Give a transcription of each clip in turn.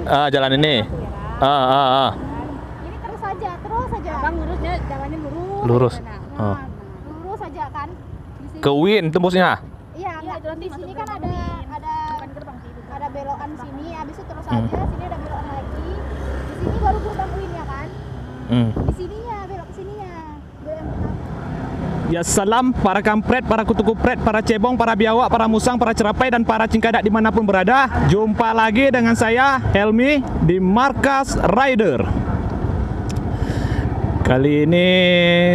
Jalan ini. Ini terus saja. Bang lurusnya jalannya lurus. Lurus. Nah, lurus saja kan. Di sini. Ke UIN tembusnya. Iya, enggak di sini kan ada bukan gerbang sih. Ada belokan sini, habis itu terus aja, sini ada belokan lagi. Di sini baru gerbang UIN ya kan? Di sininya, belok ke sininya. Belok yang pertama. Ya salam para kampret, para kutu kupret, para cebong, para biawak, para musang, para cerapai, dan para cingkadak dimanapun berada. Jumpa lagi dengan saya, Helmi, di Markas Rider. Kali ini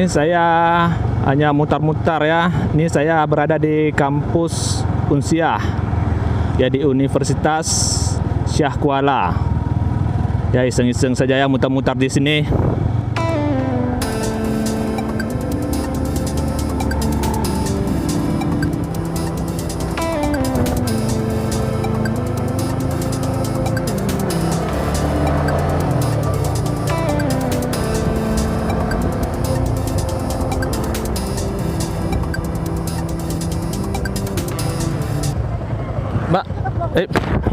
saya hanya mutar-mutar ya. Ini saya berada di kampus Unsiah, ya di Universitas Syah Kuala. Ya iseng-iseng saja ya mutar-mutar di sini.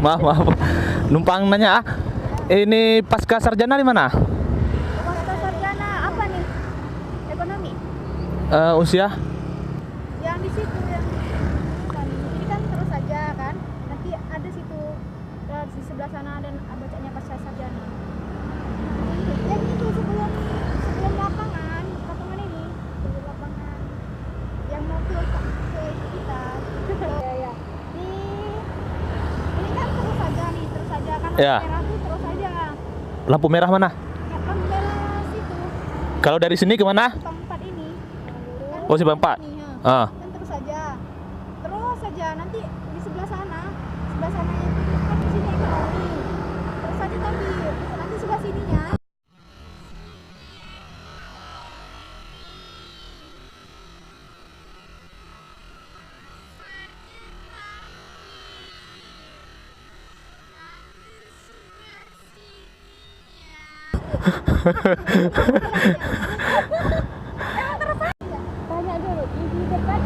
Mbak, maaf, numpang nanya, ini pasca sarjana di mana? Pasca sarjana apa nih? Ekonomi. Unsiah? Yang di situ yang ini kan terus saja kan. Nanti ada situ di sebelah sana dan bacanya pasca sarjana. Yang itu sebelum lapangan ini, sebelum lapangan yang mau ke kita. Ya. Ini kan terus saja kan Ya. merah tuh terus saja. Lampu merah mana? Lampu merah situ. Kalau dari sini kemana? Simpang 4 ini. Oh, Simpang 4. Kan terus saja nanti di sebelah sana itu kan di sini ekonomi. Terus saja tapi nanti sebelah sininya. Tanya dulu di depan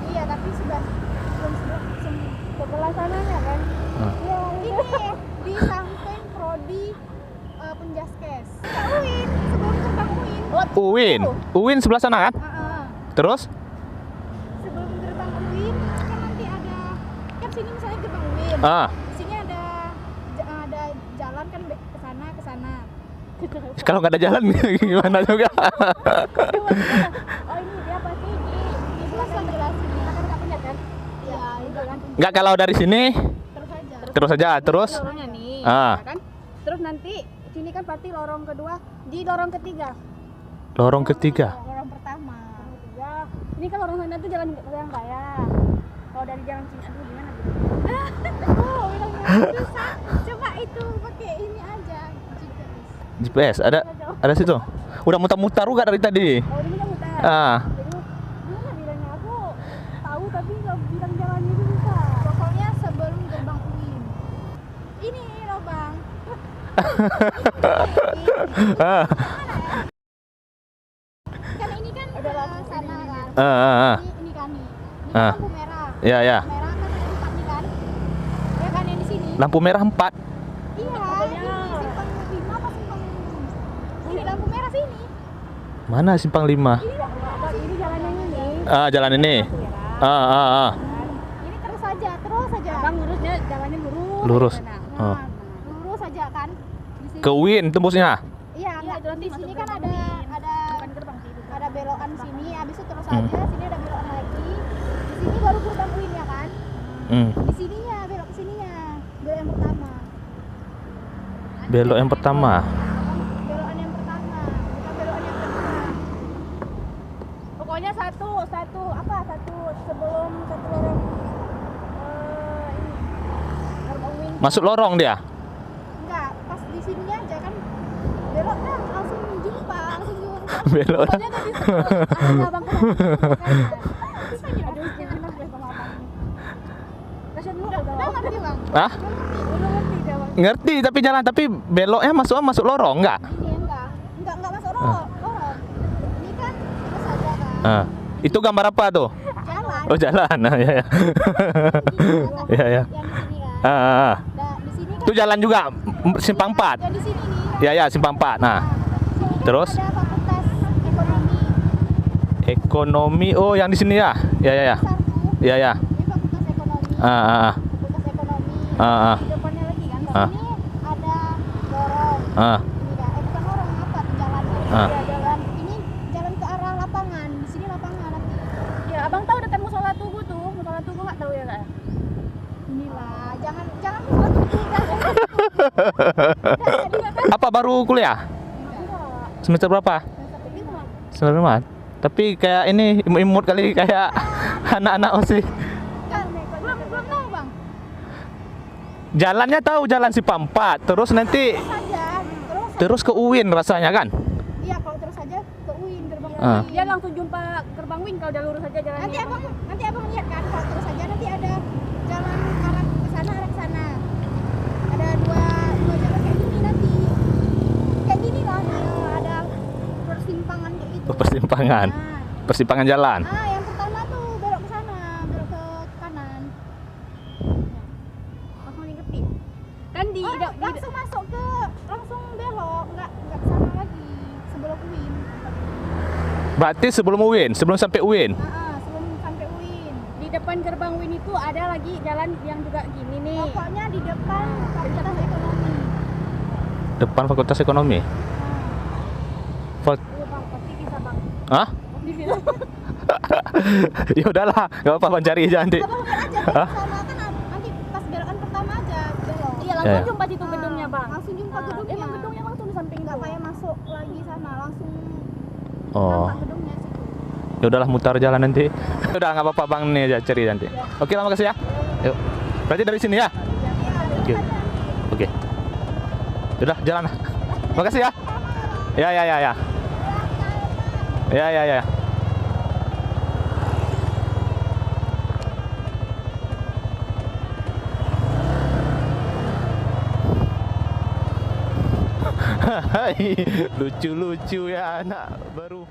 iya tapi sebelah sananya kan ini di samping prodi Penjaskes UIN sebelum gerbang UIN UIN sebelah sana kan? Terus? Sebelum gerbang UIN kan nanti ada kan sini misalnya gerbang UIN di sini ada jalan kan ke sana. Kalau nggak ada jalan gimana juga? Oh ini dia pasti di belakang jelasin kan nggak punya kan? Iya itu kan. Nggak, kalau dari sini terus aja terus. Lorongnya nih, kan? Terus nanti sini kan pasti lorong kedua di lorong ketiga. Lorong ketiga. Lorong pertama. Ini kan lorong sana tuh jalan yang raya. Kalau dari jalan sini aduh gimana gitu? Bisa. Coba itu pakai ini aja. GPS ada situ. Udah mutar-mutar juga dari tadi. Oh, ini mutar. Gimana bilangnya? Aku tahu tapi nggak bilang jalannya itu bisa. Pokoknya sebelum gerbang UIN. Ini loh bang. Kan ini kan ada lampu sana kan. Ini kan nih. Ini lampu merah. Ya. Merah kan ada 4 nih kan. Ya kan yang di sini. Lampu merah 4. Iya. Ini simpang 5 apa simpang? Ini lampu merah sini. Mana simpang 5? Ini jalannya ini. Jalan ini. Ini terus saja. Bang lurusnya jalannya lurus. Lurus. Lurus saja kan. Di sini. Ke UIN tembusnya. Iya, enggak di sini kan ada bukan gerbang sih. Ada belokan sini, habis itu terus aja, sini ada belokan lagi. Di sini baru gerbang UIN ya kan? Di sininya, belok ke sininya. Belok yang pertama. Belok yang pertama. Belokan yang pertama, bukan belokan yang kedua. Pokoknya satu sebelum satu lorong ini. Gerbang UIN. Masuk lorong dia. Enggak, pas di sininya aja kan beloknya langsung jumpa. Belok. Pokoknya tadi ada abang aduh gimana gue sama abangnya. Kasian lu udah ngerti bang? Hah? Udah ngerti dia bang? Ngerti tapi jalan, tapi beloknya masuk lorong enggak? Ini enggak masuk lorong. Ini kan terus aja kan. Itu gambar apa tuh? Jalan. Oh jalan. Ya. Ya. Yang di sini kan. Di sini Itu jalan juga simpang 4. Ya di sini nih. Ya ya, simpang 4. Nah, Sini terus? ada fakultas ekonomi. Ekonomi. Oh, yang di sini ya. Ya ya ya. Besar tuh. Ya ya. Ini fakultas ekonomi. Ah. Fakultas ekonomi. Ah. Di depannya lagi kan. Ah. Sini ada lorong. Ah. Ini dah. Bukan lorong apa tuh jalannya. Ah. Ada jalan. Ini jalan ke arah lapangan. Di sini lapangan nanti. Ya, abang tahu dekat musola Tugu tuh. Musola Tugu nggak tahu ya kak? Inilah. Jangan musola Tugu. Apa baru kuliah? Semester berapa? Semester 5. Tapi kayak ini imut kali kayak anak-anak OSIS. Belum tahu bang. Jalannya tahu jalan simpang 4. Terus nanti Saja. terus ke UIN rasanya kan? Iya kalau terus saja ke UIN gerbang Ah. UIN. Dia langsung jumpa gerbang UIN kalau udah lurus saja jalannya. Nanti abang lihat kan kalau terus saja nanti ada jalan arah ke sana. Ada dua jalan kayak gini nanti. Kayak gini lah ada persimpangan kayak gitu. Persimpangan. Persimpangan jalan. Yang pertama tuh belok ke sana, belok ke kanan. Langsung ngerti. Kan langsung masuk ke langsung belok, nggak ke sana lagi sebelum UIN. Berarti sebelum UIN, sebelum sampai UIN. Sebelum sampai UIN. Di depan gerbang UIN itu ada lagi jalan yang juga gini nih. Pokoknya di depan Fakultas Ekonomi. Depan Fakultas Ekonomi. Iya bang, pasti bisa bang. Hah? Bisa. Ya udahlah, nggak apa-apa Bang, cari aja nanti. Abang lihat aja Hah? sama kan nanti pas belokan pertama aja belok. Iya langsung Ya. jumpa situ gedungnya bang. Langsung jumpa gedungnya. Emang gedungnya langsung di samping. Nggak kayak masuk lagi sana, langsung Oh. nampak gedungnya situ. Ya udahlah, mutar jalan nanti. Udah nggak apa-apa Bang, nih aja cari nanti. Oke lah, makasih ya. Yuk. Berarti dari sini ya? Oke. Oke. Udah jalan. Makasih ya. Ya ya ya ya. Ya ya ya. Lucu-lucu ya anak baru.